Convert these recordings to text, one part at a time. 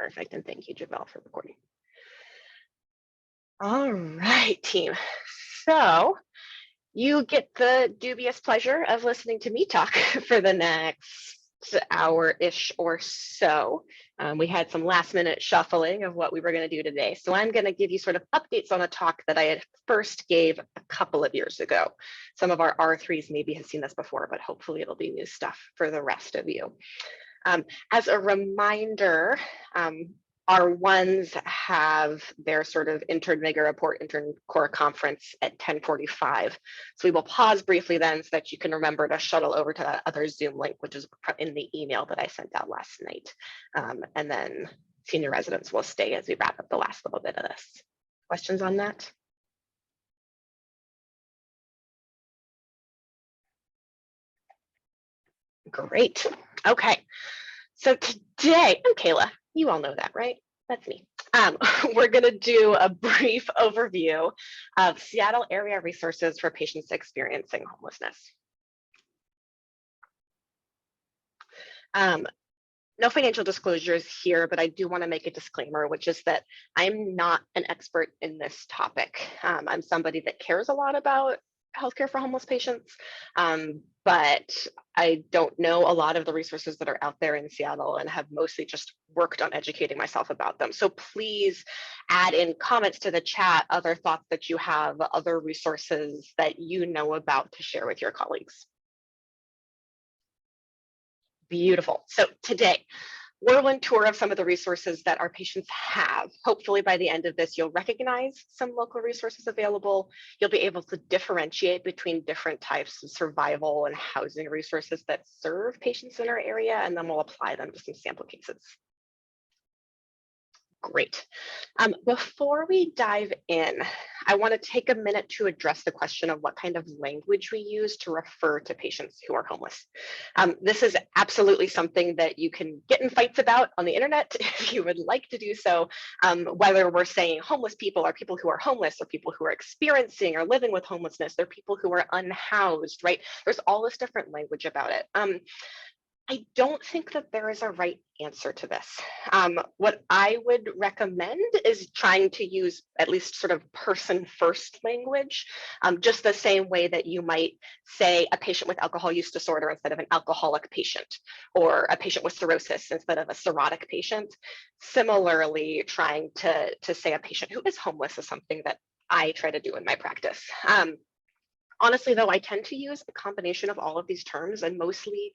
Perfect, and thank you, Javelle, for recording. All right, team. So you get the dubious pleasure of listening to me talk for the next hour-ish or so. We had some last-minute shuffling of what we were going to do today. So I'm going to give you sort of updates on a talk that I had first gave a couple of years ago. Some of our R3s maybe have seen this before, but hopefully it'll be new stuff for the rest of you. As a reminder, R1s have their sort of intern mega report, intern core conference at 10:45. So we will pause briefly then so that you can remember to shuttle over to that other Zoom link, which is in the email that I sent out last night. And then senior residents will stay as we wrap up the last little bit of this. Questions on that? Great. Okay. So today, I'm Kayla. You all know that, right? That's me. We're going to do a brief overview of Seattle area resources for patients experiencing homelessness. No financial disclosures here, but I do want to make a disclaimer, which is that I'm not an expert in this topic. I'm somebody that cares a lot about healthcare for homeless patients, but I don't know a lot of the resources that are out there in Seattle and have mostly just worked on educating myself about them. So please add in comments to the chat, other thoughts that you have, other resources that you know about to share with your colleagues. Beautiful. So today, whirlwind tour of some of the resources that our patients have. Hopefully by the end of this, you'll recognize some local resources available. You'll be able to differentiate between different types of survival and housing resources that serve patients in our area, and then we'll apply them to some sample cases. Great. Before we dive in, I want to take a minute to address the question of what kind of language we use to refer to patients who are homeless. This is absolutely something that you can get in fights about on the internet if you would like to do so, whether we're saying homeless people are people who are homeless or people who are experiencing or living with homelessness, they're people who are unhoused, right? There's all this different language about it. I don't think that there is a right answer to this. What I would recommend is trying to use at least sort of person first language, just the same way that you might say a patient with alcohol use disorder instead of an alcoholic patient, or a patient with cirrhosis instead of a cirrhotic patient. Similarly, trying to say a patient who is homeless is something that I try to do in my practice. Honestly, though, I tend to use a combination of all of these terms and mostly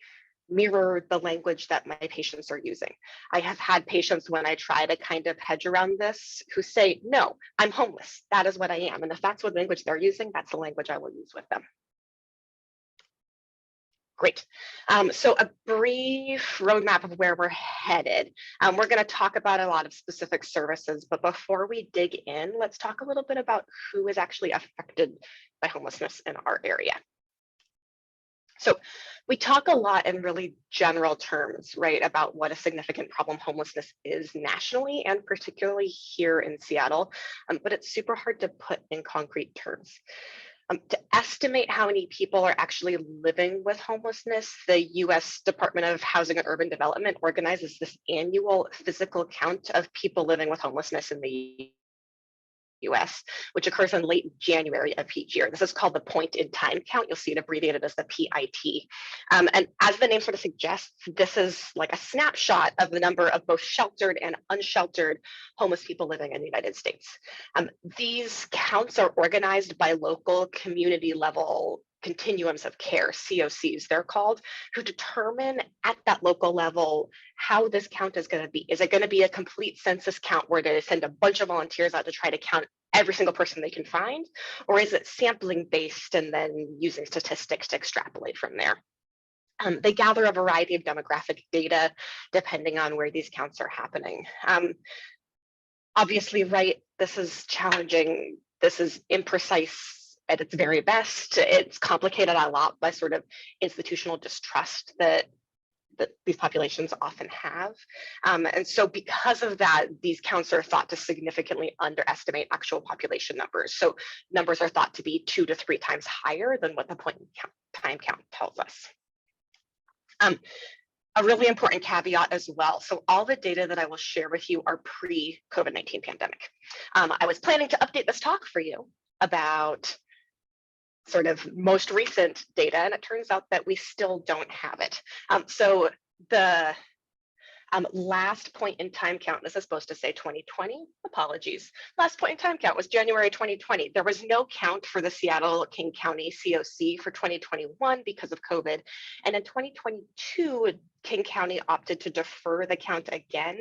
mirror the language that my patients are using. I have had patients when I try to kind of hedge around this who say, no, I'm homeless. That is what I am. And if that's what language they're using, that's the language I will use with them. Great. So a brief roadmap of where we're headed. We're going to talk about a lot of specific services, but before we dig in, let's talk a little bit about who is actually affected by homelessness in our area. So we talk a lot in really general terms, right, about what a significant problem homelessness is nationally and particularly here in Seattle, but it's super hard to put in concrete terms. To estimate how many people are actually living with homelessness, the US Department of Housing and Urban Development organizes this annual physical count of people living with homelessness in the US, which occurs in late January of each year. This is called the point in time count. You'll see it abbreviated as the PIT. And as the name sort of suggests, this is like a snapshot of the number of both sheltered and unsheltered homeless people living in the United States. These counts are organized by local community level continuums of care, COCs they're called, who determine at that local level how this count is going to be. Is it going to be a complete census count where they send a bunch of volunteers out to try to count every single person they can find? Or is it sampling based and then using statistics to extrapolate from there? They gather a variety of demographic data depending on where these counts are happening. Obviously, right, this is challenging. This is imprecise at its very best. It's complicated a lot by sort of institutional distrust that these populations often have. And so because of that, these counts are thought to significantly underestimate actual population numbers. So numbers are thought to be 2 to 3 times higher than what the point in time count tells us. a really important caveat as well. So all the data that I will share with you are pre-COVID-19 pandemic. I was planning to update this talk for you about sort of most recent data, and it turns out that we still don't have it. So the last point in time count, this is supposed to say 2020, apologies. Last point in time count was January 2020. There was no count for the Seattle King County COC for 2021 because of COVID. And in 2022, King County opted to defer the count again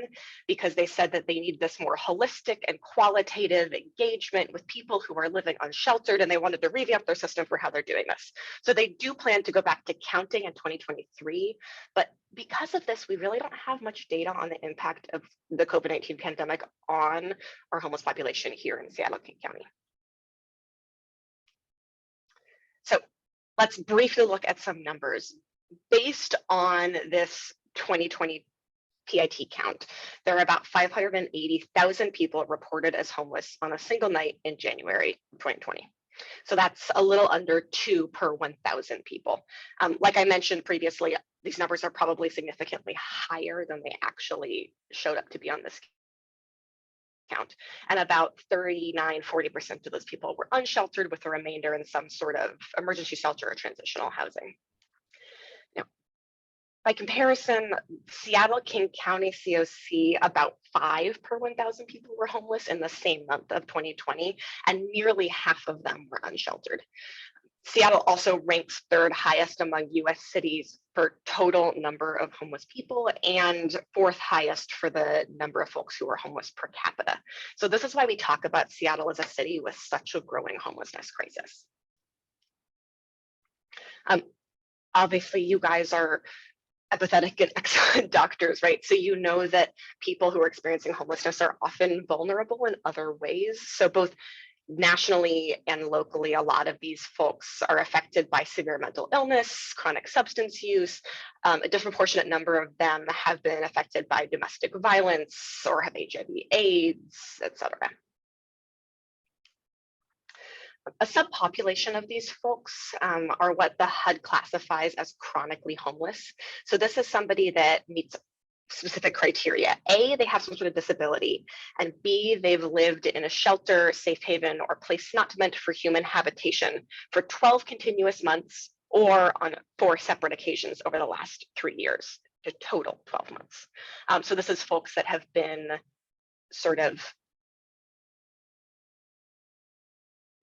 because they said that they need this more holistic and qualitative engagement with people who are living unsheltered, and they wanted to revamp their system for how they're doing this. So they do plan to go back to counting in 2023, but because of this, we really don't have much data on the impact of the COVID-19 pandemic on our homeless population here in Seattle King County. So let's briefly look at some numbers. Based on this 2020 PIT count, there are about 580,000 people reported as homeless on a single night in January 2020. So that's a little under 2 per 1,000 people. Like I mentioned previously, these numbers are probably significantly higher than they actually showed up to be on this count. And about 39–40% of those people were unsheltered, with the remainder in some sort of emergency shelter or transitional housing. By comparison, Seattle King County COC, about 5 per 1,000 people were homeless in the same month of 2020, and nearly half of them were unsheltered. Seattle also ranks 3rd highest among US cities for total number of homeless people, and 4th highest for the number of folks who are homeless per capita. So this is why we talk about Seattle as a city with such a growing homelessness crisis. Obviously, you guys are empathetic and excellent doctors, right? So you know that people who are experiencing homelessness are often vulnerable in other ways. So both nationally and locally, a lot of these folks are affected by severe mental illness, chronic substance use. A disproportionate number of them have been affected by domestic violence or have HIV/AIDS, etc. A subpopulation of these folks are what the HUD classifies as chronically homeless. So this is somebody that meets specific criteria. A, they have some sort of disability, and B, they've lived in a shelter, safe haven, or place not meant for human habitation for 12 continuous months or on 4 separate occasions over the last 3 years, a total 12 months. So this is folks that have been sort of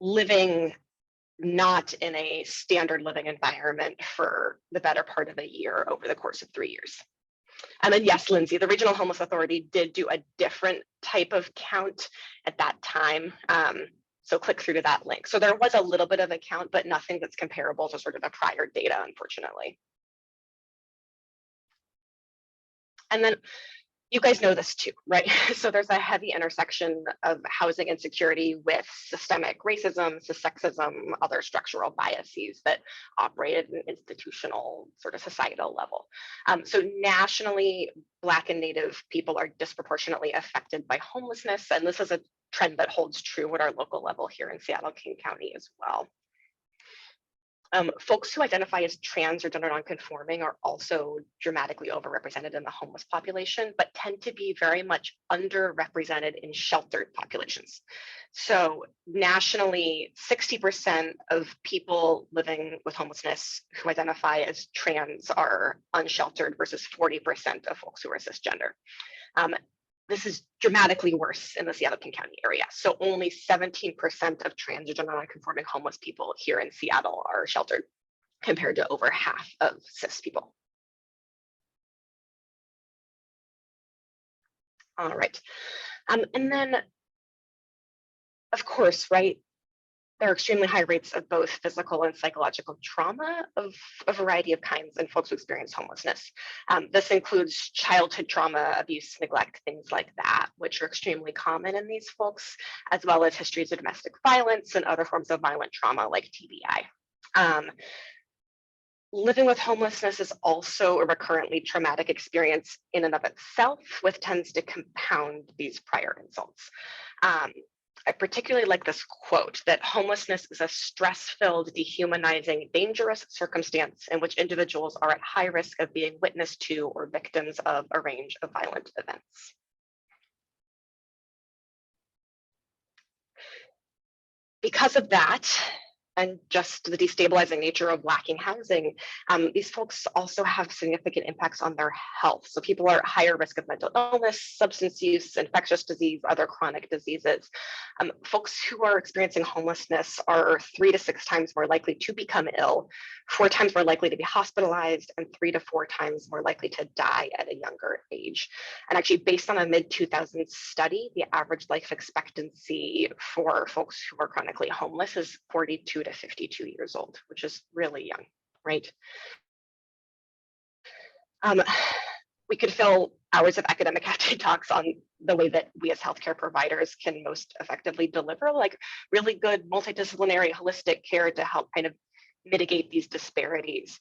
living not in a standard living environment for the better part of a year over the course of 3 years. And then yes, Lindsay, the Regional Homeless Authority did do a different type of count at that time. So click through to that link. So there was a little bit of a count, but nothing that's comparable to sort of the prior data, unfortunately. And then you guys know this too, right? So there's a heavy intersection of housing insecurity with systemic racism, sexism, other structural biases that operate at an institutional sort of societal level. So nationally, Black and Native people are disproportionately affected by homelessness, and this is a trend that holds true at our local level here in Seattle King County as well. Folks who identify as trans or gender nonconforming are also dramatically overrepresented in the homeless population, but tend to be very much underrepresented in sheltered populations. So nationally, 60% of people living with homelessness who identify as trans are unsheltered versus 40% of folks who are cisgender. This is dramatically worse in the Seattle King County area. So only 17% of trans or gender nonconforming homeless people here in Seattle are sheltered, compared to over half of cis people. All right. And then, of course, right, there are extremely high rates of both physical and psychological trauma of a variety of kinds in folks who experience homelessness. This includes childhood trauma, abuse, neglect, things like that, which are extremely common in these folks, as well as histories of domestic violence and other forms of violent trauma like TBI. Living with homelessness is also a recurrently traumatic experience in and of itself, which tends to compound these prior insults. I particularly like this quote that homelessness is a stress-filled, dehumanizing, dangerous circumstance in which individuals are at high risk of being witness to or victims of a range of violent events. Because of that, and just the destabilizing nature of lacking housing, these folks also have significant impacts on their health. So people are at higher risk of mental illness, substance use, infectious disease, other chronic diseases. Folks who are experiencing homelessness are 3 to 6 times more likely to become ill, 4 times more likely to be hospitalized, and 3 to 4 times more likely to die at a younger age. And actually, based on a mid-2000s study, the average life expectancy for folks who are chronically homeless is 42 to 52 years old, which is really young, right? We could fill hours of academic talks on the way that we as healthcare providers can most effectively deliver like really good multidisciplinary holistic care to help kind of mitigate these disparities.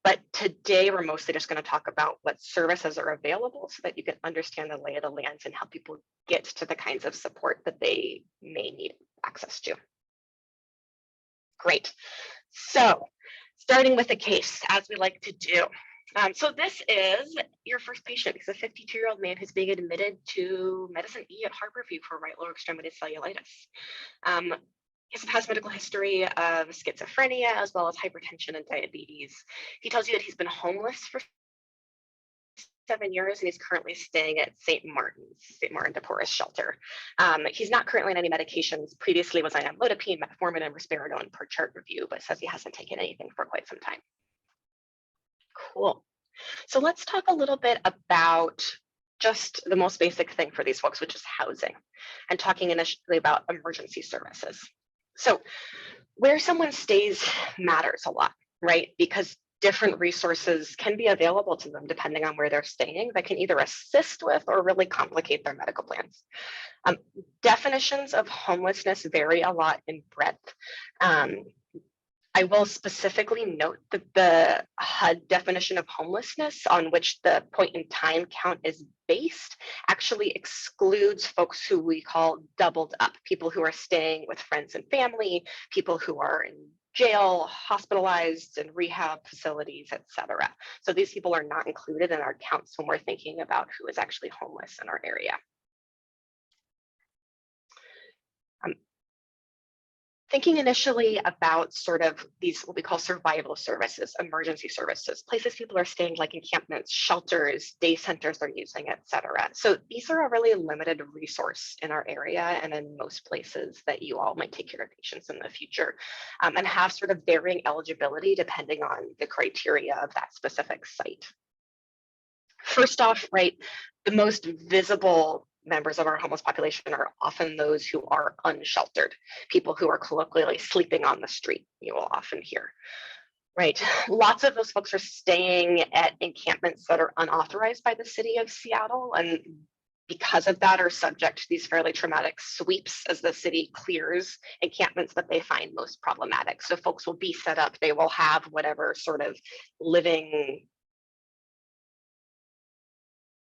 But today we're mostly just going to talk about what services are available so that you can understand the lay of the land and help people get to the kinds of support that they may need access to. Great. So starting with a case, as we like to do. So this is your first patient. He's a 52-year-old man who's being admitted to Medicine E at Harborview for right lower extremity cellulitis. He has medical history of schizophrenia as well as hypertension and diabetes. He tells you that he's been homeless for 7 years and he's currently staying at St. Martin de Porres shelter. He's not currently on any medications. Previously was on amlodipine, metformin, and risperidone per chart review, but says he hasn't taken anything for quite some time. Cool. So let's talk a little bit about just the most basic thing for these folks, which is housing, and talking initially about emergency services. So where someone stays matters a lot, right? Because different resources can be available to them depending on where they're staying that can either assist with or really complicate their medical plans. Definitions of homelessness vary a lot in breadth. I will specifically note that the HUD definition of homelessness, on which the point in time count is based, actually excludes folks who we call doubled up, people who are staying with friends and family, people who are in jail, hospitalized, in rehab facilities, etc. So these people are not included in our counts when we're thinking about who is actually homeless in our area. Thinking initially about sort of these, what we call survival services, emergency services, places people are staying like encampments, shelters, day centers they're using, et cetera. So these are a really limited resource in our area and in most places that you all might take care of patients in the future, and have sort of varying eligibility depending on the criteria of that specific site. First off, right, the most visible members of our homeless population are often those who are unsheltered, people who are colloquially sleeping on the street, you will often hear. Right, lots of those folks are staying at encampments that are unauthorized by the city of Seattle, and because of that are subject to these fairly traumatic sweeps as the city clears encampments that they find most problematic. So folks will be set up, they will have whatever sort of living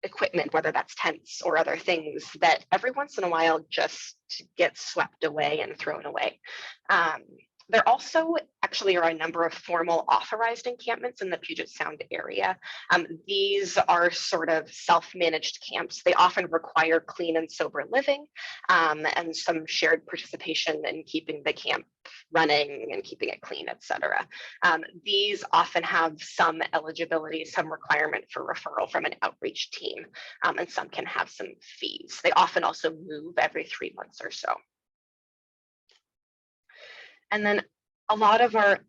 equipment, whether that's tents or other things, that every once in a while just gets swept away and thrown away. There also actually are a number of formal authorized encampments in the Puget Sound area. These are sort of self-managed camps. They often require clean and sober living, and some shared participation in keeping the camp running and keeping it clean, et cetera. These often have some eligibility, some requirement for referral from an outreach team, and some can have some fees. They often also move every 3 months or so. And then a lot of our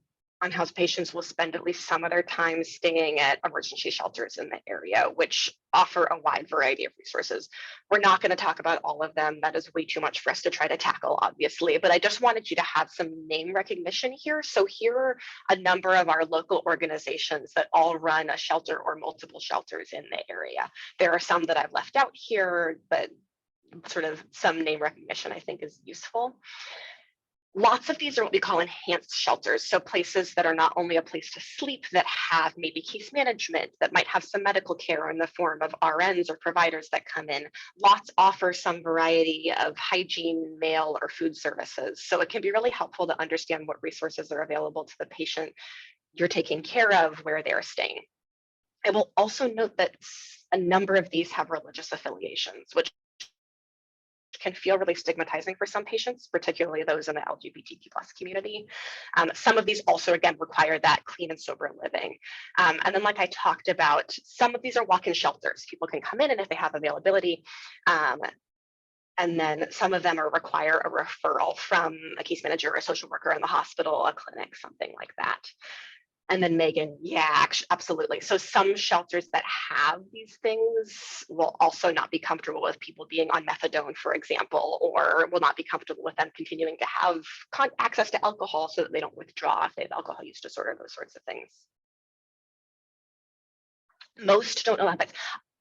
unhoused patients will spend at least some of their time staying at emergency shelters in the area, which offer a wide variety of resources. We're not going to talk about all of them. That is way too much for us to try to tackle, obviously, but I just wanted you to have some name recognition here. So here are a number of our local organizations that all run a shelter or multiple shelters in the area. There are some that I've left out here, but sort of some name recognition I think is useful. Lots of these are what we call enhanced shelters. So places that are not only a place to sleep, that have maybe case management, that might have some medical care in the form of RNs or providers that come in. Lots offer some variety of hygiene, mail, or food services. So it can be really helpful to understand what resources are available to the patient you're taking care of where they're staying. I will also note that a number of these have religious affiliations, which can feel really stigmatizing for some patients, particularly those in the LGBTQ plus community. Some of these also, again, require that clean and sober living. And then, like I talked about, some of these are walk-in shelters. People can come in and if they have availability, and then some of them require a referral from a case manager or a social worker in the hospital, a clinic, something like that. And then Megan, yeah, absolutely. So some shelters that have these things will also not be comfortable with people being on methadone, for example, or will not be comfortable with them continuing to have access to alcohol so that they don't withdraw if they have alcohol use disorder, those sorts of things. Most don't allow pets.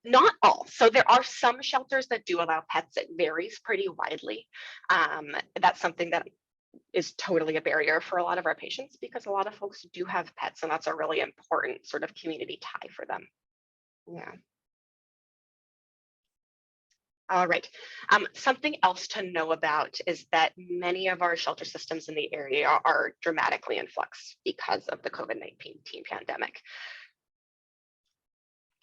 Not all. So there are some shelters that do allow pets. It varies pretty widely. That's something that is totally a barrier for a lot of our patients because a lot of folks do have pets and that's a really important sort of community tie for them. Yeah. All right. Something else to know about is that many of our shelter systems in the area are dramatically in flux because of the COVID-19 pandemic.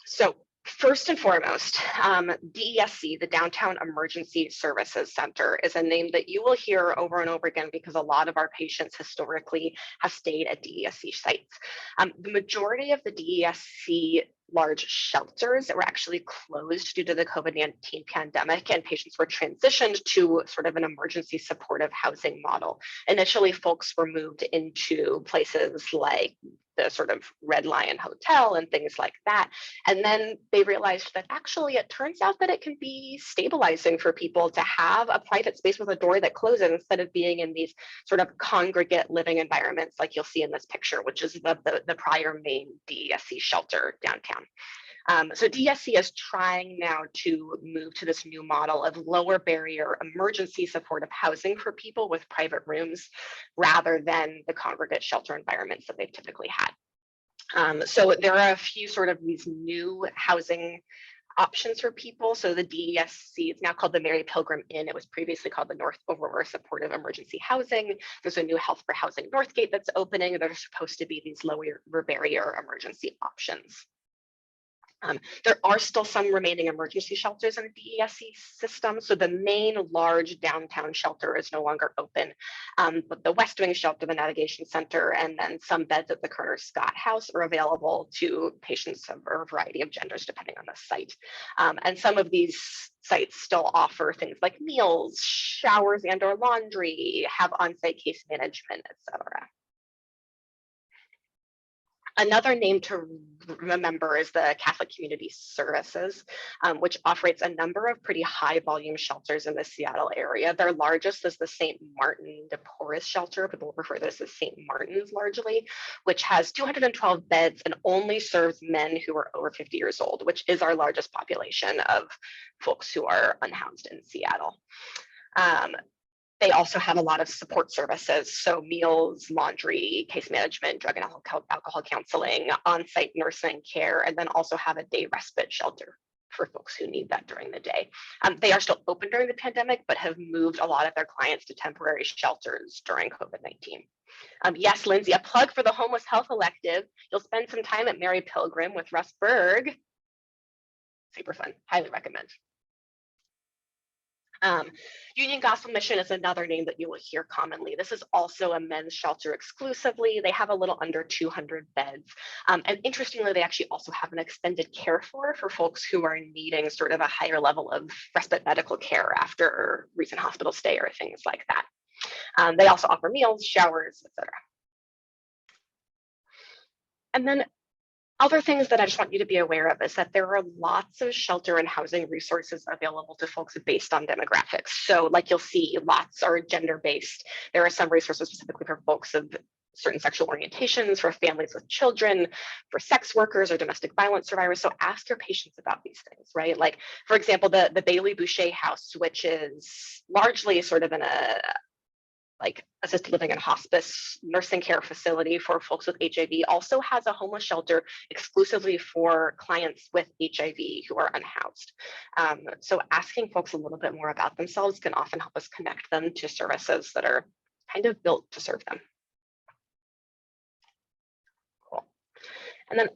So first and foremost, DESC, the Downtown Emergency Services Center, is a name that you will hear over and over again because a lot of our patients historically have stayed at DESC sites. The majority of the DESC large shelters that were actually closed due to the COVID-19 pandemic, and patients were transitioned to sort of an emergency supportive housing model. Initially, folks were moved into places like the sort of Red Lion Hotel and things like that. And then they realized that actually it turns out that it can be stabilizing for people to have a private space with a door that closes instead of being in these sort of congregate living environments like you'll see in this picture, which is the prior main DESC shelter downtown. So DESC is trying now to move to this new model of lower barrier emergency supportive housing for people with private rooms rather than the congregate shelter environments that they've typically had. So there are a few sort of these new housing options for people. So the DESC is now called the Mary Pilgrim Inn. It was previously called the North Aurora Supportive Emergency Housing. There's a new Health for Housing Northgate that's opening. That are supposed to be these lower barrier emergency options. There are still some remaining emergency shelters in the DESC system. So the main large downtown shelter is no longer open, but the West Wing shelter, the Navigation Center, and then some beds at the Kerner Scott House are available to patients of a variety of genders, depending on the site. And some of these sites still offer things like meals, showers and or laundry, have on-site case management, et cetera. Another name to remember is the Catholic Community Services, which operates a number of pretty high volume shelters in the Seattle area. Their largest is the St. Martin de Porres shelter. People refer to this as St. Martin's largely, which has 212 beds and only serves men who are over 50 years old, which is our largest population of folks who are unhoused in Seattle. They also have a lot of support services, so meals, laundry, case management, drug and alcohol counseling, on-site nursing care, and then also have a day respite shelter for folks who need that during the day. They are still open during the pandemic, but have moved a lot of their clients to temporary shelters during COVID-19. Yes, Lindsay, a plug for the Homeless Health Elective. You'll spend some time at Mary Pilgrim with Russ Berg. Super fun, highly recommend. Union Gospel Mission is another name that you will hear commonly. This is also a men's shelter exclusively. They have a little under 200 beds. And interestingly, they actually also have an extended care floor for folks who are needing sort of a higher level of respite medical care after recent hospital stay or things like that. They also offer meals, showers, etc. And then other things that I just want you to be aware of is that there are lots of shelter and housing resources available to folks based on demographics. So like you'll see, lots are gender-based. There are some resources specifically for folks of certain sexual orientations, for families with children, for sex workers or domestic violence survivors. So ask your patients about these things, right? Like, for example, the Bailey Boucher House, which is largely sort of in a like assisted living and hospice nursing care facility for folks with HIV also has a homeless shelter exclusively for clients with HIV who are unhoused. So asking folks a little bit more about themselves can often help us connect them to services that are kind of built to serve them. Cool. And then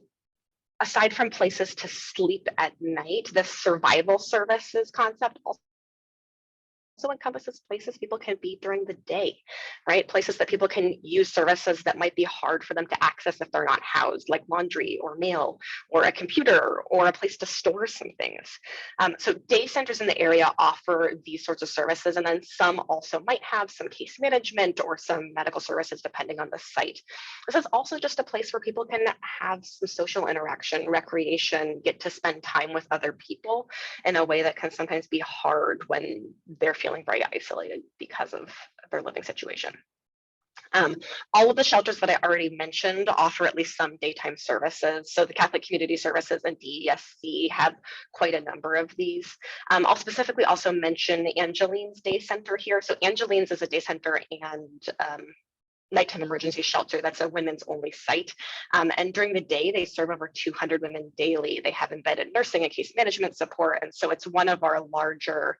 aside from places to sleep at night, the survival services concept also encompasses places people can be during the day, right? Places that people can use services that might be hard for them to access if they're not housed, like laundry or mail or a computer or a place to store some things. So day centers in the area offer these sorts of services, and then some also might have some case management or some medical services depending on the site. This is also just a place where people can have some social interaction, recreation, get to spend time with other people in a way that can sometimes be hard when they're feeling very isolated because of their living situation. All of the shelters that I already mentioned offer at least some daytime services. So the Catholic Community Services and DESC have quite a number of these. I'll specifically also mention Angeline's Day Center here. So Angeline's is a day center and nighttime emergency shelter that's a women's only site. And during the day, they serve over 200 women daily. They have embedded nursing and case management support. And so it's one of our larger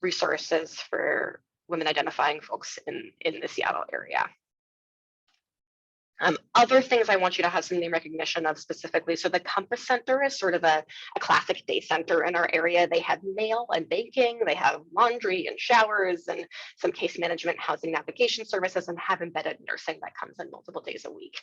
resources for women identifying folks in the Seattle area. Other things I want you to have some name recognition of specifically. So the Compass Center is sort of a classic day center in our area. They have mail and banking, they have laundry and showers and some case management, housing navigation services, and have embedded nursing that comes in multiple days a week.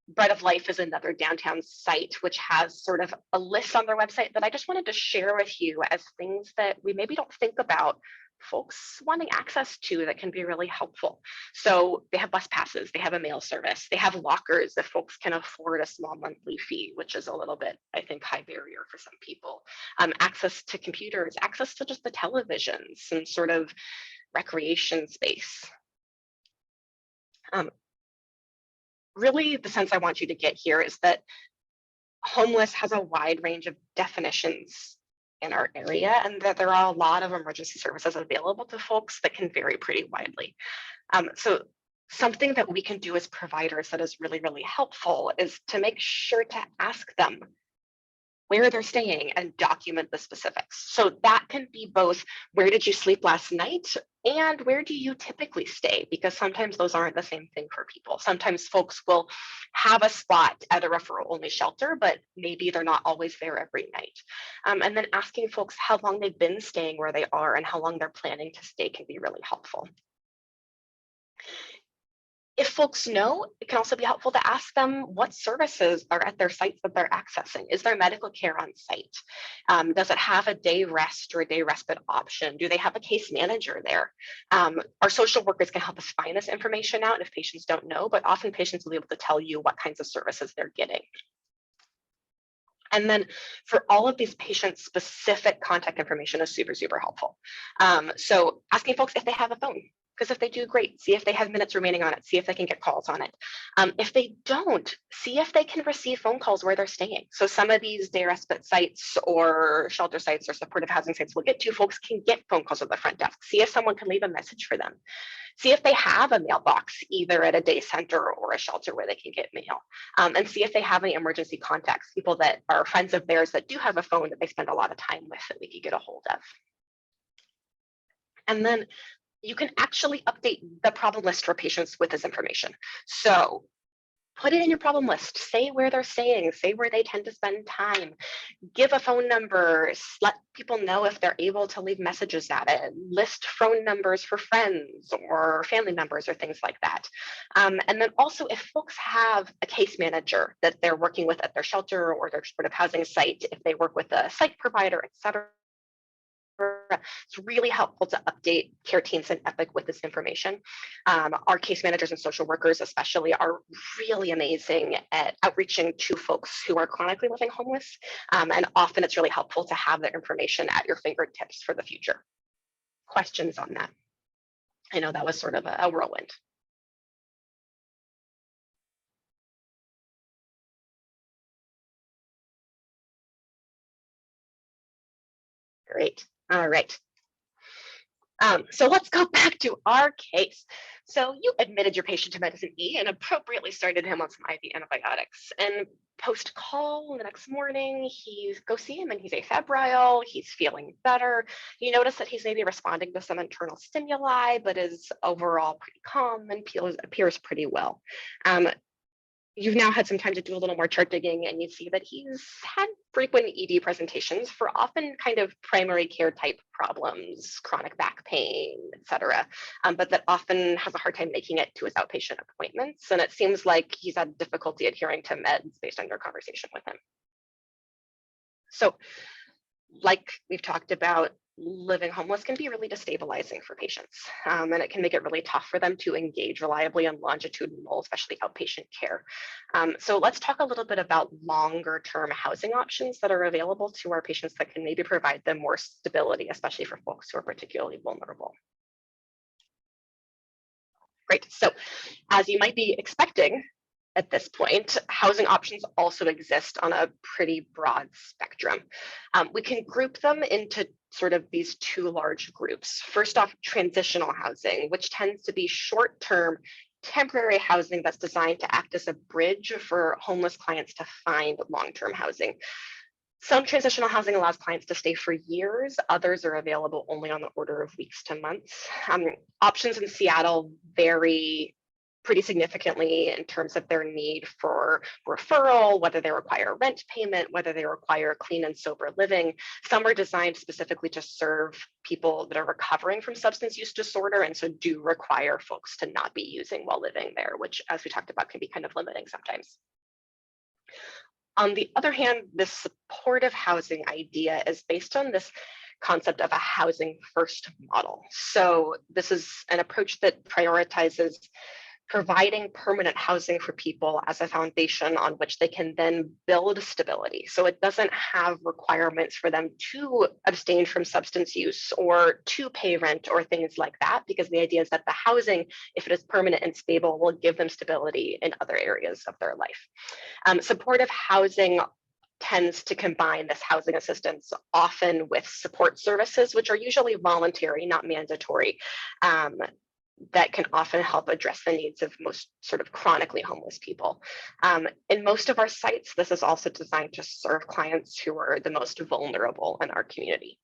Bread of Life is another downtown site which has sort of a list on their website that I just wanted to share with you as things that we maybe don't think about folks wanting access to that can be really helpful. So they have bus passes, they have a mail service, they have lockers if folks can afford a small monthly fee, which is a little bit, I think, high barrier for some people. Access to computers, access to just the televisions, some sort of recreation space. Really, the sense I want you to get here is that homeless has a wide range of definitions in our area, and that there are a lot of emergency services available to folks that can vary pretty widely. So something that we can do as providers that is really, really helpful is to make sure to ask them where they're staying and document the specifics. So that can be both, where did you sleep last night and where do you typically stay? Because sometimes those aren't the same thing for people. Sometimes folks will have a spot at a referral only shelter, but maybe they're not always there every night. And then asking folks how long they've been staying where they are and how long they're planning to stay can be really helpful. If folks know, it can also be helpful to ask them what services are at their sites that they're accessing. Is there medical care on site? Does it have a day rest or a day respite option? Do they have a case manager there? Our social workers can help us find this information out if patients don't know, but often patients will be able to tell you what kinds of services they're getting. And then for all of these patient-specific contact information is super, super helpful. So asking folks if they have a phone, because if they do, great. See if they have minutes remaining on it. See if they can get calls on it. If they don't, see if they can receive phone calls where they're staying. So some of these day respite sites or shelter sites or supportive housing sites we'll get to, folks can get phone calls at the front desk. See if someone can leave a message for them. See if they have a mailbox, either at a day center or a shelter where they can get mail. And see if they have any emergency contacts, people that are friends of theirs that do have a phone that they spend a lot of time with that we could get a hold of. And then you can actually update the problem list for patients with this information. So put it in your problem list, say where they're staying, say where they tend to spend time, give a phone number, let people know if they're able to leave messages at it, list phone numbers for friends or family members or things like that. And then also if folks have a case manager that they're working with at their shelter or their supportive housing site, if they work with a site provider, et cetera, it's really helpful to update care teams and EPIC with this information. Our case managers and social workers especially are really amazing at outreaching to folks who are chronically living homeless. And often it's really helpful to have that information at your fingertips for the future. Questions on that? I know that was sort of a whirlwind. Great. All right. So let's go back to our case. So you admitted your patient to medicine E and appropriately started him on some IV antibiotics. And post call the next morning, go see him and he's afebrile, he's feeling better. You notice that he's maybe responding to some internal stimuli, but is overall pretty calm and appears pretty well. You've now had some time to do a little more chart digging, and you see that he's had frequent ED presentations for often kind of primary care type problems, chronic back pain, et cetera, but that often has a hard time making it to his outpatient appointments. And it seems like he's had difficulty adhering to meds based on your conversation with him. So, like we've talked about, living homeless can be really destabilizing for patients, and it can make it really tough for them to engage reliably in longitudinal, especially outpatient care. So let's talk a little bit about longer term housing options that are available to our patients that can maybe provide them more stability, especially for folks who are particularly vulnerable. Great, so as you might be expecting, at this point, housing options also exist on a pretty broad spectrum. We can group them into sort of these two large groups. First off, transitional housing, which tends to be short-term, temporary housing that's designed to act as a bridge for homeless clients to find long-term housing. Some transitional housing allows clients to stay for years. Others are available only on the order of weeks to months. Options in Seattle vary pretty significantly in terms of their need for referral, whether they require rent payment, whether they require clean and sober living. Some are designed specifically to serve people that are recovering from substance use disorder, and so do require folks to not be using while living there, which, as we talked about, can be kind of limiting sometimes. On the other hand, this supportive housing idea is based on this concept of a housing first model. So this is an approach that prioritizes providing permanent housing for people as a foundation on which they can then build stability. So it doesn't have requirements for them to abstain from substance use or to pay rent or things like that, because the idea is that the housing, if it is permanent and stable, will give them stability in other areas of their life. Supportive housing tends to combine this housing assistance often with support services, which are usually voluntary, not mandatory, that can often help address the needs of most sort of chronically homeless people. In most of our sites, this is also designed to serve clients who are the most vulnerable in our community.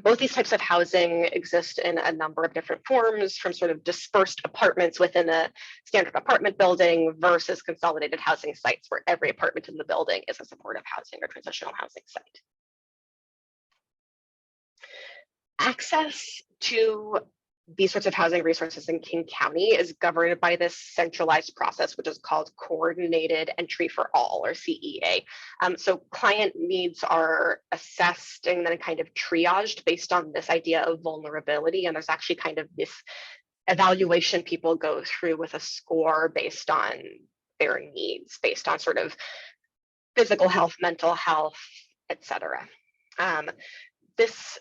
Both these types of housing exist in a number of different forms, from sort of dispersed apartments within a standard apartment building versus consolidated housing sites where every apartment in the building is a supportive housing or transitional housing site. Access to these sorts of housing resources in King County is governed by this centralized process, which is called Coordinated Entry for All, or CEA. So client needs are assessed and then kind of triaged based on this idea of vulnerability. And there's actually kind of this evaluation people go through with a score based on their needs, based on sort of physical health, mental health, et cetera. This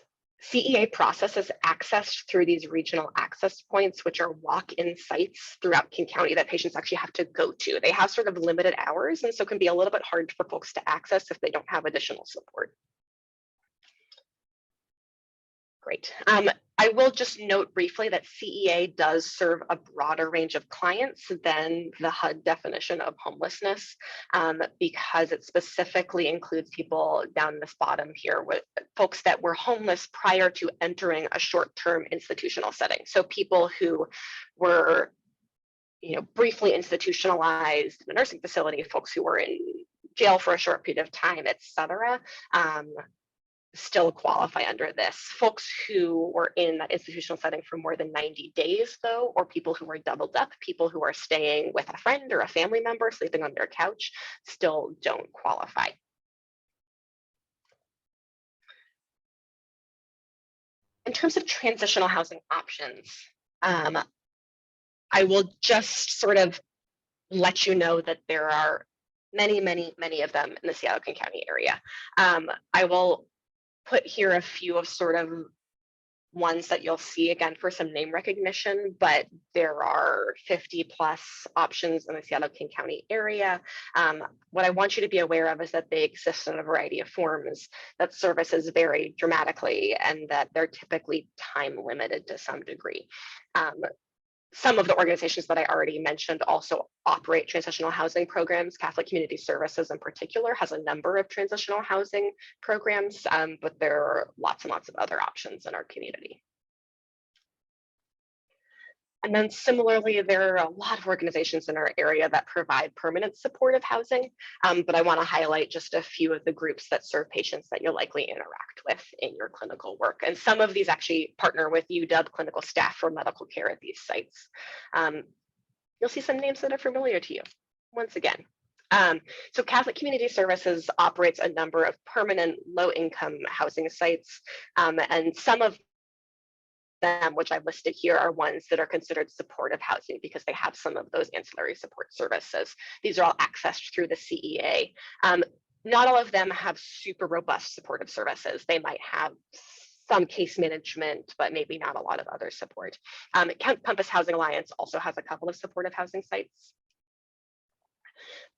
CEA process is accessed through these regional access points, which are walk-in sites throughout King County that patients actually have to go to. They have sort of limited hours, and so can be a little bit hard for folks to access if they don't have additional support. Great. I will just note briefly that CEA does serve a broader range of clients than the HUD definition of homelessness, because it specifically includes people down this bottom here with folks that were homeless prior to entering a short-term institutional setting. So people who were, briefly institutionalized in a nursing facility, folks who were in jail for a short period of time, et cetera, still qualify under this. Folks who were in that institutional setting for more than 90 days, though, or people who are doubled up, people who are staying with a friend or a family member, sleeping on their couch, still don't qualify. In terms of transitional housing options, I will just sort of let you know that there are many, many, many of them in the Seattle-King County area. I will put here a few of sort of ones that you'll see again for some name recognition, but there are 50 plus options in the Seattle-King County area. What I want you to be aware of is that they exist in a variety of forms, that services vary dramatically, and that they're typically time limited to some degree. Some of the organizations that I already mentioned also operate transitional housing programs. Catholic Community Services in particular has a number of transitional housing programs, but there are lots and lots of other options in our community. And then similarly, there are a lot of organizations in our area that provide permanent supportive housing, but I want to highlight just a few of the groups that serve patients that you'll likely interact with in your clinical work. And some of these actually partner with UW clinical staff for medical care at these sites. You'll see some names that are familiar to you once again. So Catholic Community Services operates a number of permanent low-income housing sites, and some of them, which I've listed here, are ones that are considered supportive housing because they have some of those ancillary support services. These are all accessed through the CEA. Not all of them have super robust supportive services. They might have some case management, but maybe not a lot of other support. Compass Housing Alliance also has a couple of supportive housing sites.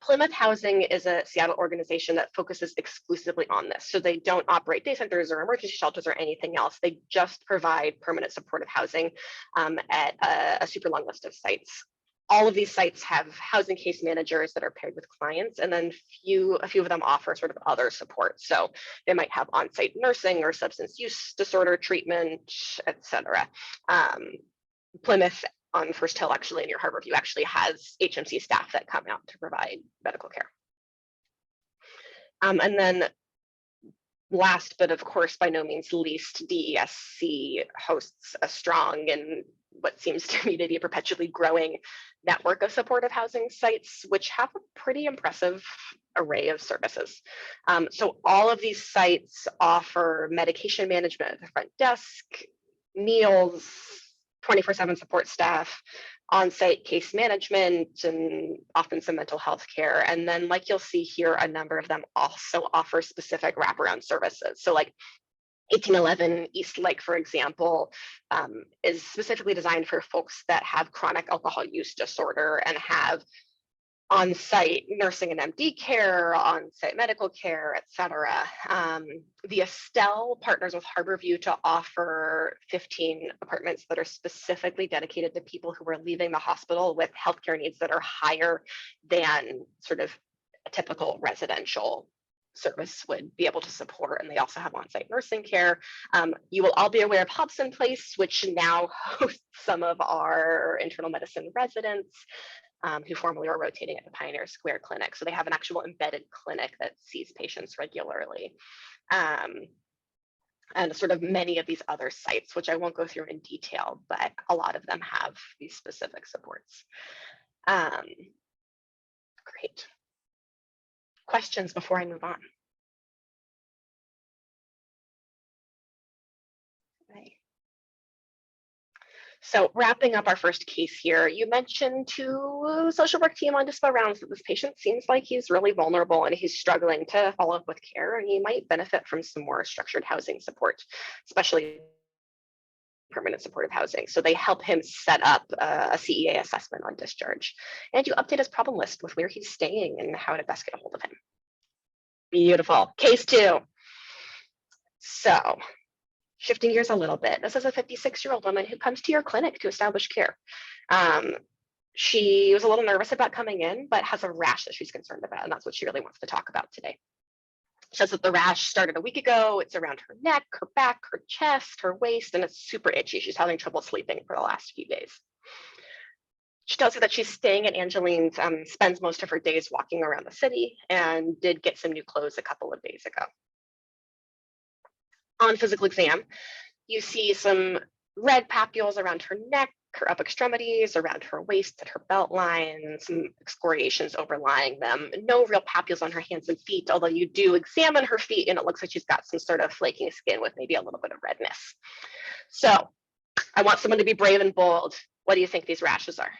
Plymouth Housing is a Seattle organization that focuses exclusively on this. So they don't operate day centers or emergency shelters or anything else. They just provide permanent supportive housing at a super long list of sites. All of these sites have housing case managers that are paired with clients, and then a few of them offer sort of other support. So they might have on-site nursing or substance use disorder treatment, et cetera. Plymouth on First Hill, actually near Harborview, actually has HMC staff that come out to provide medical care. And then last, but of course by no means least, DESC hosts a strong and what seems to me to be a perpetually growing network of supportive housing sites, which have a pretty impressive array of services. So all of these sites offer medication management at the front desk, meals, 24/7 support staff, on-site case management, and often some mental health care. And then, like you'll see here, a number of them also offer specific wraparound services. So like 1811 East Lake, for example, is specifically designed for folks that have chronic alcohol use disorder and have on-site nursing and MD care, on-site medical care, et cetera. The Estelle partners with Harborview to offer 15 apartments that are specifically dedicated to people who are leaving the hospital with healthcare needs that are higher than sort of a typical residential service would be able to support, and they also have on-site nursing care. You will all be aware of Hobson Place, which now hosts some of our internal medicine residents, who formerly were rotating at the Pioneer Square Clinic. So they have an actual embedded clinic that sees patients regularly. And sort of many of these other sites, which I won't go through in detail, but a lot of them have these specific supports. Great. Questions before I move on? Okay. So wrapping up our first case here, you mentioned to social work team on dispo rounds that this patient seems like he's really vulnerable and he's struggling to follow up with care, and he might benefit from some more structured housing support, especially permanent supportive housing. So they help him set up a CEA assessment on discharge. And you update his problem list with where he's staying and how to best get a hold of him. Beautiful. Case 2. So shifting gears a little bit, this is a 56-year-old woman who comes to your clinic to establish care. She was a little nervous about coming in, but has a rash that she's concerned about, and that's what she really wants to talk about today. She says that the rash started a week ago. It's around her neck, her back, her chest, her waist, and it's super itchy. She's having trouble sleeping for the last few days. She tells you that she's staying at Angeline's, spends most of her days walking around the city, and did get some new clothes a couple of days ago. On physical exam, you see some red papules around her neck, her upper extremities, around her waist, at her belt line, some excoriations overlying them. No real papules on her hands and feet, although you do examine her feet and it looks like she's got some sort of flaking skin with maybe a little bit of redness. So I want someone to be brave and bold. What do you think these rashes are?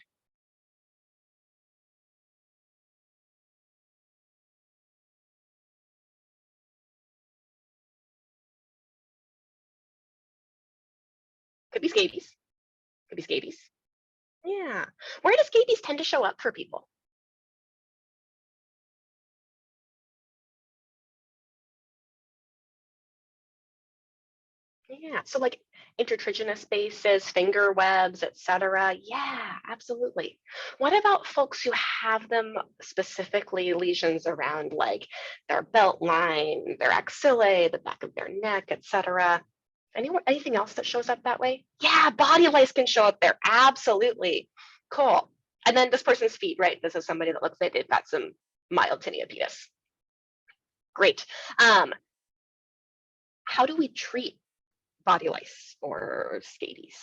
be scabies. Could be scabies. Yeah. Where do scabies tend to show up for people? Yeah, so like intertriginous spaces, finger webs, etc. Yeah, absolutely. What about folks who have them specifically lesions around like their belt line, their axillae, the back of their neck, etc.? Anything else that shows up that way? Yeah, body lice can show up there. Absolutely. Cool. And then this person's feet, right? This is somebody that looks like they've got some mild tinea pedis. Great. Um, how do we treat body lice or scabies?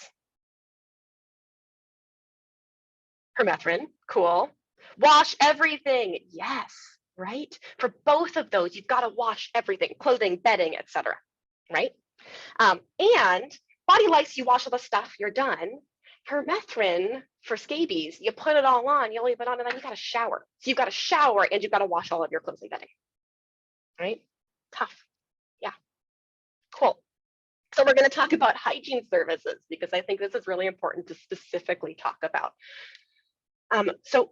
Permethrin, cool. Wash everything, yes, right? For both of those, you've got to wash everything, clothing, bedding, etc. Right? And body lice, you wash all the stuff, you're done. Permethrin for scabies, you put it all on, you leave it on, and then you got to shower. So you've got to shower and you've got to wash all of your clothing, bedding, right? Tough. Yeah, cool. So we're going to talk about hygiene services because I think this is really important to specifically talk about. So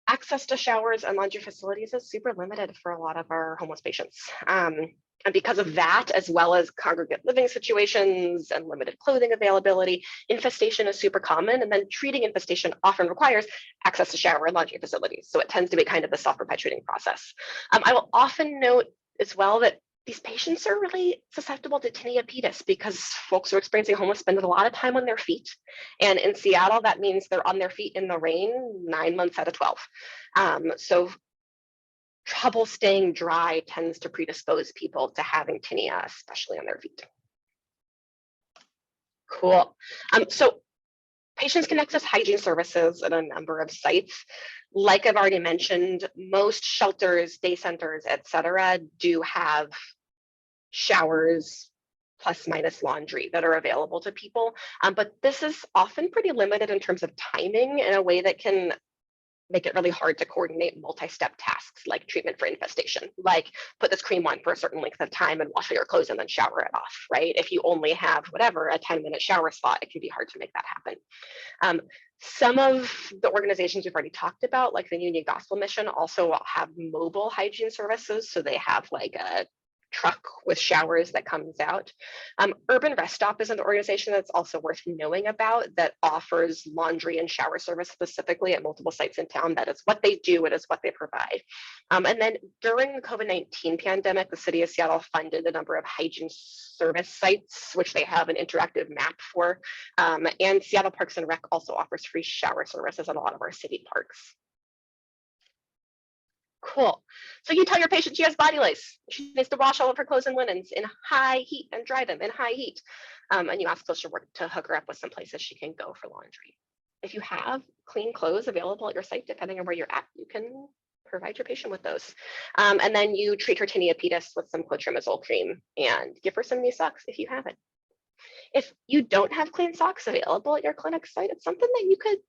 access to showers and laundry facilities is super limited for a lot of our homeless patients. And because of that, as well as congregate living situations and limited clothing availability, infestation is super common. And then treating infestation often requires access to shower and laundry facilities. So it tends to be kind of a self-perpetuating process. I will often note as well that these patients are really susceptible to tinea pedis because folks who are experiencing homeless spend a lot of time on their feet. And in Seattle, that means they're on their feet in the rain 9 months out of 12. So trouble staying dry tends to predispose people to having tinea, especially on their feet. Cool. So patients can access hygiene services at a number of sites. Like I've already mentioned, most shelters, day centers, etc., do have showers plus minus laundry that are available to people. But this is often pretty limited in terms of timing in a way that can make it really hard to coordinate multi-step tasks like treatment for infestation, like put this cream on for a certain length of time and wash all your clothes and then shower it off, right? If you only have whatever, a 10-minute shower slot, it can be hard to make that happen. Some of the organizations we've already talked about, like the Union Gospel Mission, also have mobile hygiene services. So they have like a truck with showers that comes out. Urban Rest Stop is an organization that's also worth knowing about that offers laundry and shower service specifically at multiple sites in town. That is what they do, it is what they provide. And then during the COVID-19 pandemic, the city of Seattle funded a number of hygiene service sites, which they have an interactive map for. And Seattle Parks and Rec also offers free shower services at a lot of our city parks. Cool. So you tell your patient she has body lice. She needs to wash all of her clothes and linens in high heat and dry them in high heat. And you ask social work to hook her up with some places she can go for laundry. If you have clean clothes available at your site, depending on where you're at, you can provide your patient with those. And then you treat her tinea pedis with some clotrimazole cream and give her some new socks if you have it. If you don't have clean socks available at your clinic site, it's something that you could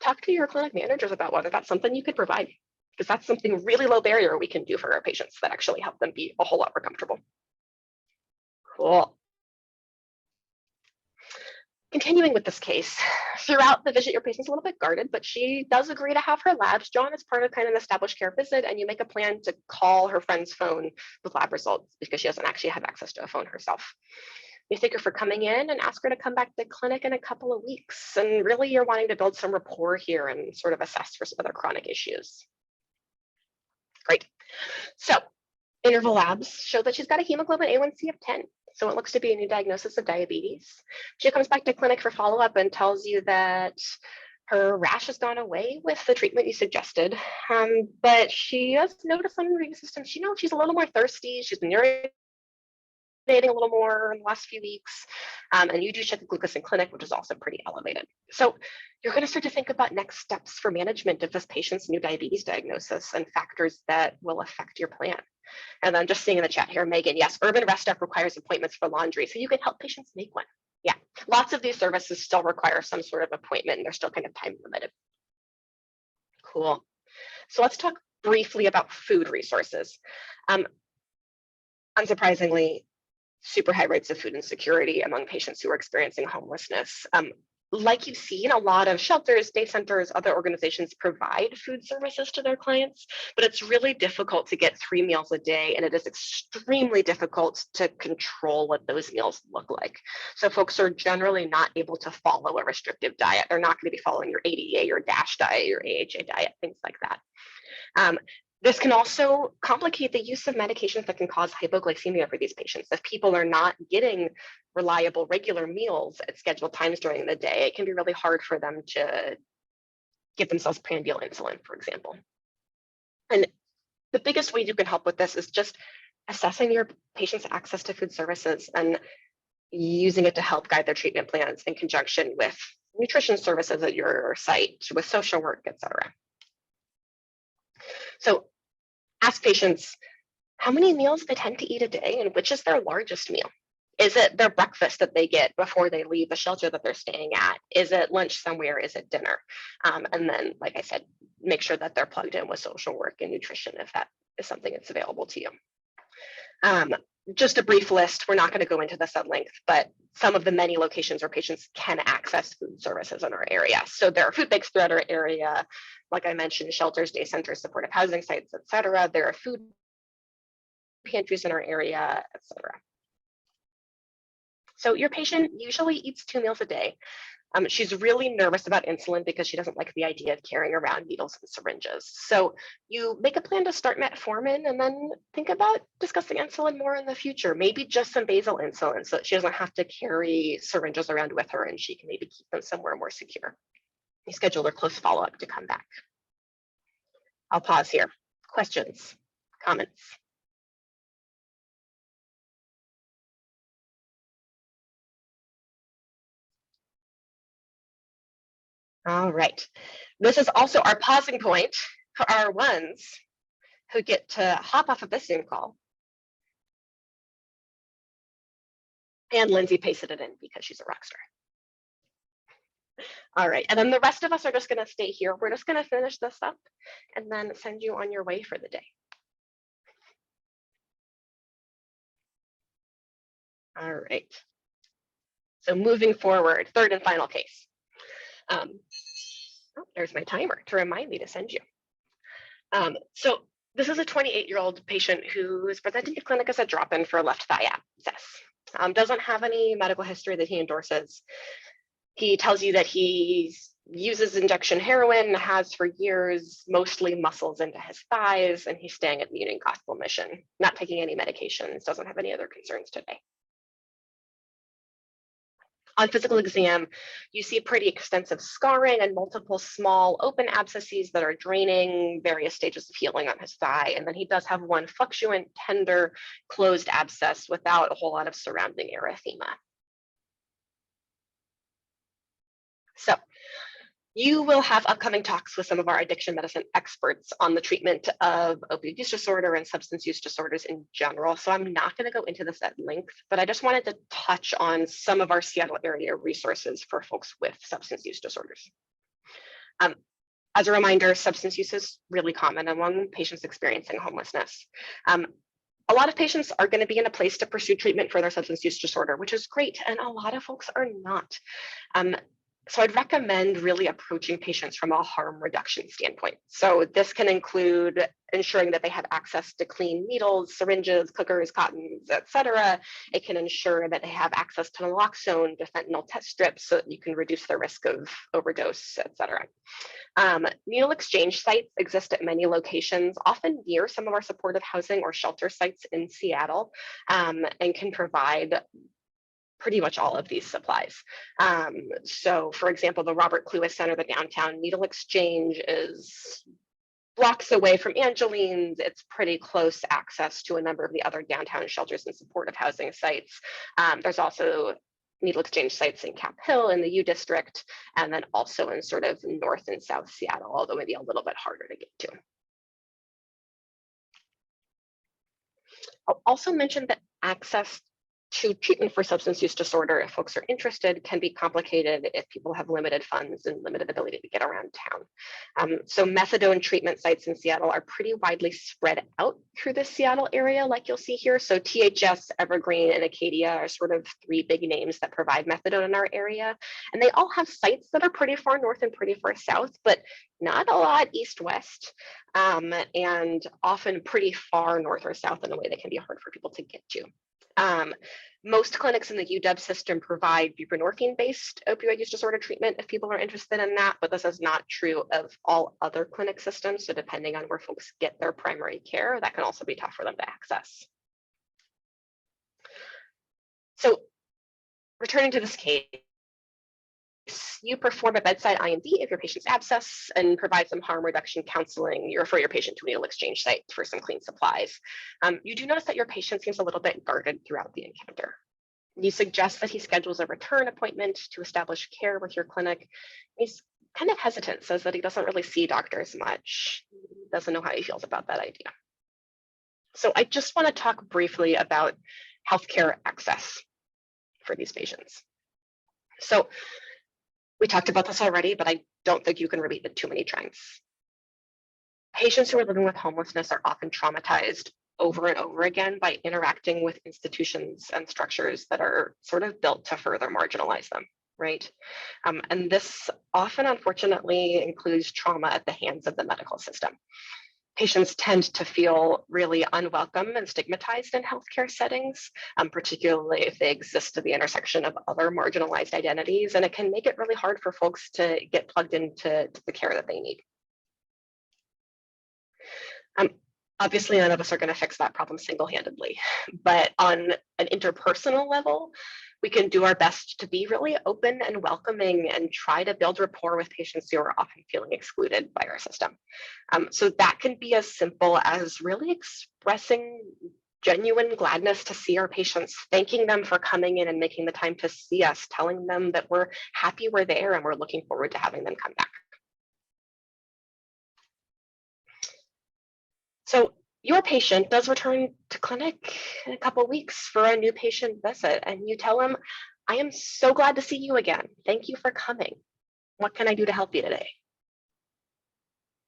talk to your clinic managers about whether that's something you could provide, because that's something really low barrier we can do for our patients that actually help them be a whole lot more comfortable. Cool. Continuing with this case, throughout the visit, your patient's a little bit guarded, but she does agree to have her labs drawn as part of kind of an established care visit, and you make a plan to call her friend's phone with lab results because she doesn't actually have access to a phone herself. You thank her for coming in and ask her to come back to clinic in a couple of weeks. And really, you're wanting to build some rapport here and sort of assess for some other chronic issues. Great. So interval labs show that she's got a hemoglobin A1C of 10. So it looks to be a new diagnosis of diabetes. She comes back to clinic for follow-up and tells you that her rash has gone away with the treatment you suggested, but she has noticed some immune system. She knows she's a little more thirsty. She's been urinating a little more in the last few weeks. And you do check the glucose in clinic, which is also pretty elevated. So you're going to start to think about next steps for management of this patient's new diabetes diagnosis and factors that will affect your plan. And then just seeing in the chat here, Megan, yes, Urban Rest Stop requires appointments for laundry, so you can help patients make one. Yeah, lots of these services still require some sort of appointment and they're still kind of time limited. Cool. So let's talk briefly about food resources. Unsurprisingly, super high rates of food insecurity among patients who are experiencing homelessness. Like you've seen, a lot of shelters, day centers, other organizations provide food services to their clients, but it's really difficult to get 3 meals a day, and it is extremely difficult to control what those meals look like. So folks are generally not able to follow a restrictive diet. They're not going to be following your ADA, your DASH diet, your AHA diet, things like that. This can also complicate the use of medications that can cause hypoglycemia for these patients. If people are not getting reliable, regular meals at scheduled times during the day, it can be really hard for them to give themselves prandial insulin, for example. And the biggest way you can help with this is just assessing your patient's access to food services and using it to help guide their treatment plans in conjunction with nutrition services at your site, with social work, et cetera. So ask patients how many meals they tend to eat a day and which is their largest meal. Is it their breakfast that they get before they leave the shelter that they're staying at? Is it lunch somewhere? Is it dinner? And then, like I said, make sure that they're plugged in with social work and nutrition if that is something that's available to you. Just a brief list. We're not going to go into this at length, but some of the many locations where patients can access food services in our area. So there are food banks throughout our area, like I mentioned, shelters, day centers, supportive housing sites, et cetera. There are food pantries in our area, et cetera. So your patient usually eats 2 meals a day. She's really nervous about insulin because she doesn't like the idea of carrying around needles and syringes. So you make a plan to start metformin and then think about discussing insulin more in the future, maybe just some basal insulin so that she doesn't have to carry syringes around with her and she can maybe keep them somewhere more secure. You schedule a close follow-up to come back. I'll pause here. Questions, comments? All right. This is also our pausing point for our ones who get to hop off of this Zoom call. And Lindsay pasted it in because she's a rock star. All right, and then the rest of us are just gonna stay here. We're just gonna finish this up and then send you on your way for the day. All right. So moving forward, third and final case. Oh, there's my timer to remind me to send you. So this is a 28-year-old patient who is presenting to clinic as a drop-in for a left thigh abscess. Doesn't have any medical history that he endorses. He tells you that he uses injection heroin, has for years, mostly muscles into his thighs, and he's staying at the Union Gospel Mission, not taking any medications, doesn't have any other concerns today. On physical exam, you see pretty extensive scarring and multiple small open abscesses that are draining, various stages of healing on his thigh. And then he does have one fluctuant, tender, closed abscess without a whole lot of surrounding erythema. So you will have upcoming talks with some of our addiction medicine experts on the treatment of opioid use disorder and substance use disorders in general. So I'm not going to go into this at length, but I just wanted to touch on some of our Seattle area resources for folks with substance use disorders. As a reminder, substance use is really common among patients experiencing homelessness. A lot of patients are going to be in a place to pursue treatment for their substance use disorder, which is great, and a lot of folks are not. So I'd recommend really approaching patients from a harm reduction standpoint. So this can include ensuring that they have access to clean needles, syringes, clickers, cottons, et cetera. It can ensure that they have access to naloxone, to fentanyl test strips, so that you can reduce the risk of overdose, et cetera. Needle exchange sites exist at many locations, often near some of our supportive housing or shelter sites in Seattle, and can provide pretty much all of these supplies. So for example, the Robert Cluess Center, the downtown needle exchange is blocks away from Angeline's. It's pretty close access to a number of the other downtown shelters and supportive housing sites. There's also needle exchange sites in Cap Hill in the U District, and then also in sort of North and South Seattle, although maybe a little bit harder to get to. I'll also mention that access to treatment for substance use disorder, if folks are interested, can be complicated if people have limited funds and limited ability to get around town. So methadone treatment sites in Seattle are pretty widely spread out through the Seattle area, like you'll see here. So THS, Evergreen, and Acadia are sort of three big names that provide methadone in our area. And they all have sites that are pretty far north and pretty far south, but not a lot east-west, and often pretty far north or south in a way that can be hard for people to get to. Most clinics in the UW system provide buprenorphine-based opioid use disorder treatment if people are interested in that, but this is not true of all other clinic systems. So depending on where folks get their primary care, that can also be tough for them to access. So returning to this case, you perform a bedside IND of your patient's abscess and provide some harm reduction counseling. You refer your patient to a needle exchange site for some clean supplies. You do notice that your patient seems a little bit guarded throughout the encounter. You suggest that he schedules a return appointment to establish care with your clinic. He's kind of hesitant, says that he doesn't really see doctors much, doesn't know how he feels about that idea. So I just want to talk briefly about healthcare access for these patients. So we talked about this already, but I don't think you can repeat it too many times. Patients who are living with homelessness are often traumatized over and over again by interacting with institutions and structures that are sort of built to further marginalize them, right? And this often, unfortunately, includes trauma at the hands of the medical system. Patients tend to feel really unwelcome and stigmatized in healthcare settings, particularly if they exist at the intersection of other marginalized identities, and it can make it really hard for folks to get plugged into the care that they need. Obviously, none of us are going to fix that problem single-handedly, but on an interpersonal level, we can do our best to be really open and welcoming and try to build rapport with patients who are often feeling excluded by our system. So that can be as simple as really expressing genuine gladness to see our patients, thanking them for coming in and making the time to see us, telling them that we're happy we're there and we're looking forward to having them come back. So your patient does return to clinic in a couple of weeks for a new patient visit, and you tell him, I am so glad to see you again. Thank you for coming. What can I do to help you today?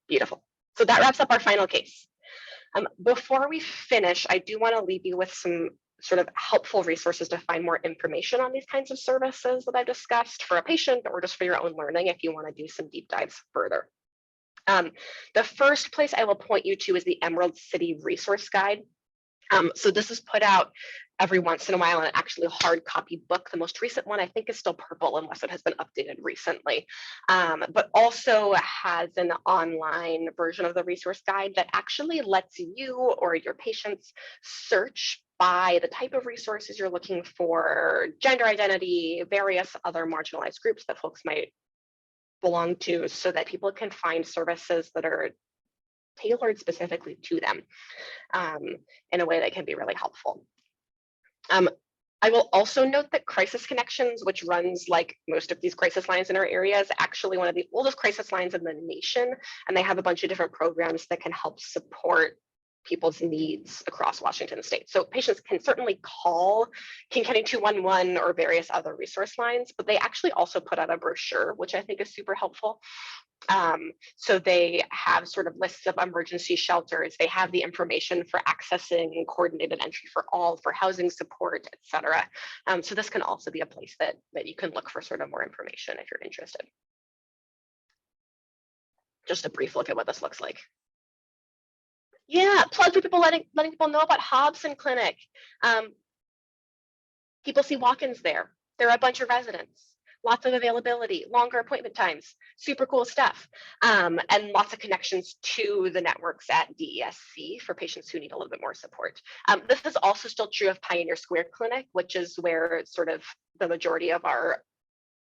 Beautiful. So that wraps up our final case. Before we finish, I do want to leave you with some sort of helpful resources to find more information on these kinds of services that I've discussed for a patient or just for your own learning if you want to do some deep dives further. The first place I will point you to is the Emerald City Resource Guide. So this is put out every once in a while in actually a hard copy book. The most recent one I think is still purple unless it has been updated recently, but also has an online version of the resource guide that actually lets you or your patients search by the type of resources you're looking for, gender identity, various other marginalized groups that folks might belong to, so that people can find services that are tailored specifically to them in a way that can be really helpful. I will also note that Crisis Connections, which runs like most of these crisis lines in our area, is actually one of the oldest crisis lines in the nation, and they have a bunch of different programs that can help support people's needs across Washington state. So patients can certainly call King County 211 or various other resource lines, but they actually also put out a brochure, which I think is super helpful. So they have sort of lists of emergency shelters. They have the information for accessing coordinated entry for all, for housing support, et cetera. So this can also be a place that you can look for sort of more information if you're interested. Just a brief look at what this looks like. Yeah, plug for people, letting people know about Hobson Clinic. People see walk-ins there. There are a bunch of residents. Lots of availability, longer appointment times, super cool stuff, and lots of connections to the networks at DESC for patients who need a little bit more support. This is also still true of Pioneer Square Clinic, which is where sort of the majority of our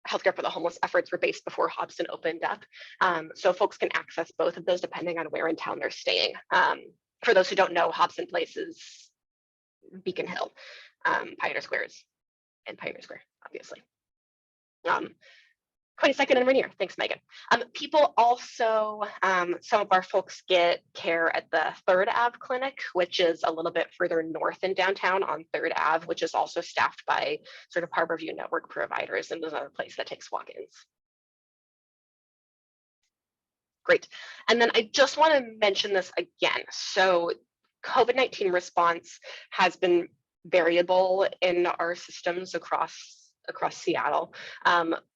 healthcare for the homeless efforts were based before Hobson opened up. So folks can access both of those depending on where in town they're staying. For those who don't know, Hobson Place is Beacon Hill, Pioneer Square is in Pioneer Square, obviously. 22nd and Rainier. Thanks, Megan. People also, some of our folks get care at the 3rd Ave Clinic, which is a little bit further north in downtown on 3rd Ave, which is also staffed by sort of Harborview Network providers, and is another place that takes walk-ins. Great. And then I just want to mention this again. So COVID-19 response has been variable in our systems across Seattle.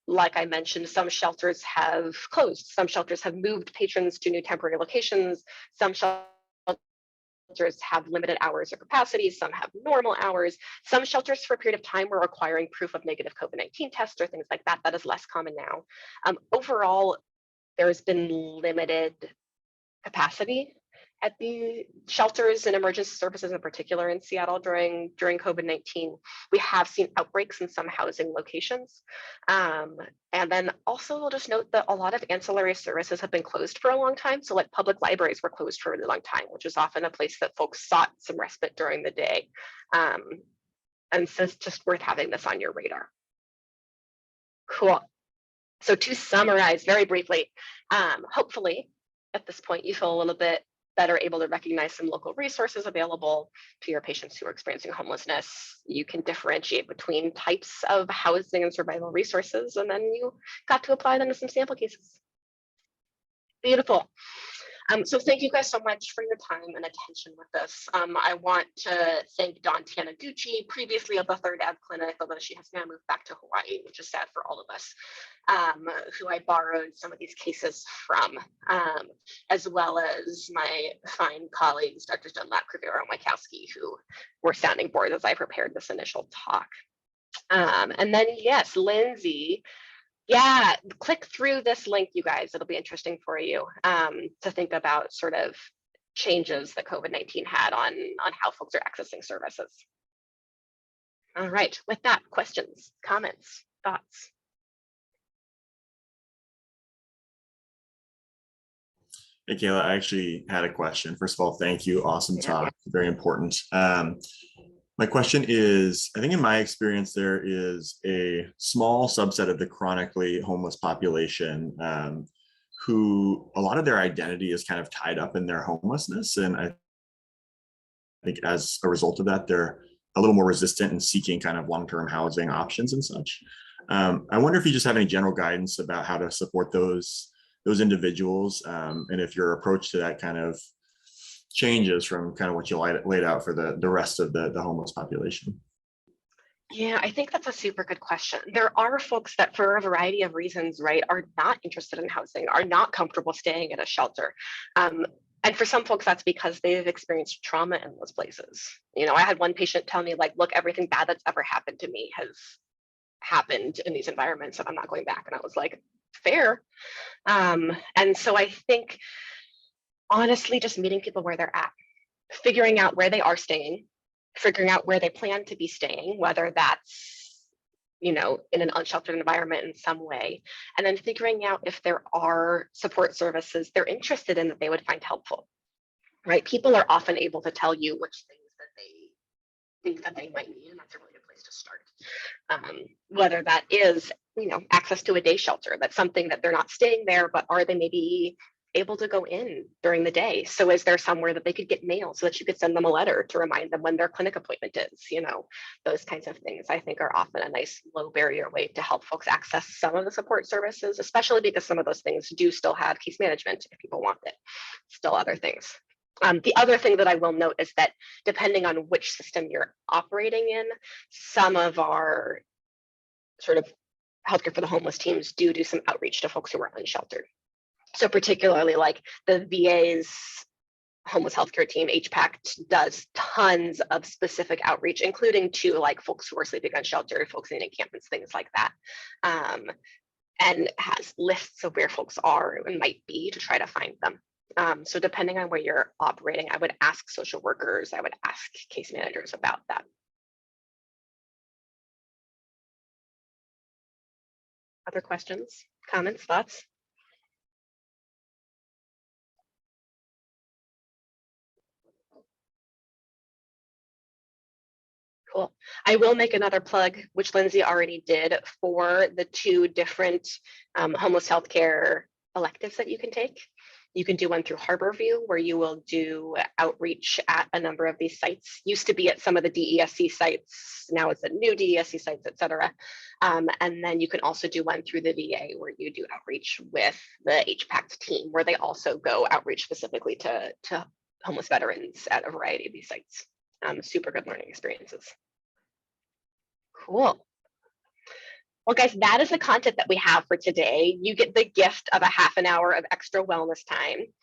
Like I mentioned, some shelters have closed. Some shelters have moved patrons to new temporary locations. Some shelters have limited hours of capacity. Some have normal hours. Some shelters for a period of time were requiring proof of negative COVID-19 tests or things like that. That is less common now. Overall, there's been limited capacity at the shelters and emergency services in particular in Seattle during COVID-19. We have seen outbreaks in some housing locations. And then also we'll just note that a lot of ancillary services have been closed for a long time. So like public libraries were closed for a really long time, which is often a place that folks sought some respite during the day. And so it's just worth having this on your radar. Cool. So to summarize very briefly, hopefully at this point you feel a little bit better able to recognize some local resources available to your patients who are experiencing homelessness. You can differentiate between types of housing and survival resources, and then you got to apply them to some sample cases. Beautiful. So thank you guys so much for your time and attention with this. I want to thank Dawn Tanaguchi, previously of the 3rd Ave Clinic, although she has now moved back to Hawaii, which is sad for all of us, who I borrowed some of these cases from, as well as my fine colleagues, Drs. Dunlap, Crivero, and Wykowski, who were sounding boards as I prepared this initial talk. And then, yes, Lindsay, yeah, click through this link, you guys. It'll be interesting for you to think about sort of changes that COVID-19 had on how folks are accessing services. All right, with that, questions, comments, thoughts? Hey, Kayla, I actually had a question. First of all, thank you. Awesome talk. Very important. My question is, I think in my experience, there is a small subset of the chronically homeless population who a lot of their identity is kind of tied up in their homelessness. And I think as a result of that, they're a little more resistant in seeking kind of long-term housing options and such. I wonder if you just have any general guidance about how to support those individuals, and if your approach to that kind of changes from kind of what you laid out for the rest of the homeless population. Yeah, I think that's a super good question. There are folks that for a variety of reasons, right, are not interested in housing, are not comfortable staying at a shelter. And for some folks, that's because they've experienced trauma in those places. You know, I had one patient tell me like, look, everything bad that's ever happened to me has happened in these environments and I'm not going back. And I was like, fair. And so I think honestly, just meeting people where they're at, figuring out where they are staying, figuring out where they plan to be staying, whether that's, you know, in an unsheltered environment in some way, and then figuring out if there are support services they're interested in that they would find helpful, right? People are often able to tell you which things that they think that they might need, and that's a really good place to start. Whether that is, you know, access to a day shelter, that's something that they're not staying there, but are they maybe able to go in during the day? So is there somewhere that they could get mail so that you could send them a letter to remind them when their clinic appointment is? You know, those kinds of things I think are often a nice low barrier way to help folks access some of the support services, especially because some of those things do still have case management if people want it, still other things. The other thing that I will note is that depending on which system you're operating in, some of our sort of healthcare for the homeless teams do some outreach to folks who are unsheltered. So particularly like the VA's homeless healthcare team, HPAC, does tons of specific outreach, including to like folks who are sleeping unsheltered, folks in encampments, things like that. And has lists of where folks are and might be to try to find them. So depending on where you're operating, I would ask social workers, I would ask case managers about that. Other questions, comments, thoughts? Cool. I will make another plug, which Lindsay already did, for the 2 different homeless healthcare electives that you can take. You can do one through Harborview, where you will do outreach at a number of these sites. Used to be at some of the DESC sites, now it's at new DESC sites, et cetera. And then you can also do one through the VA, where you do outreach with the HPACT team, where they also go outreach specifically to homeless veterans at a variety of these sites. Super good learning experiences. Cool. Well, guys, that is the content that we have for today. You get the gift of a half an hour of extra wellness time.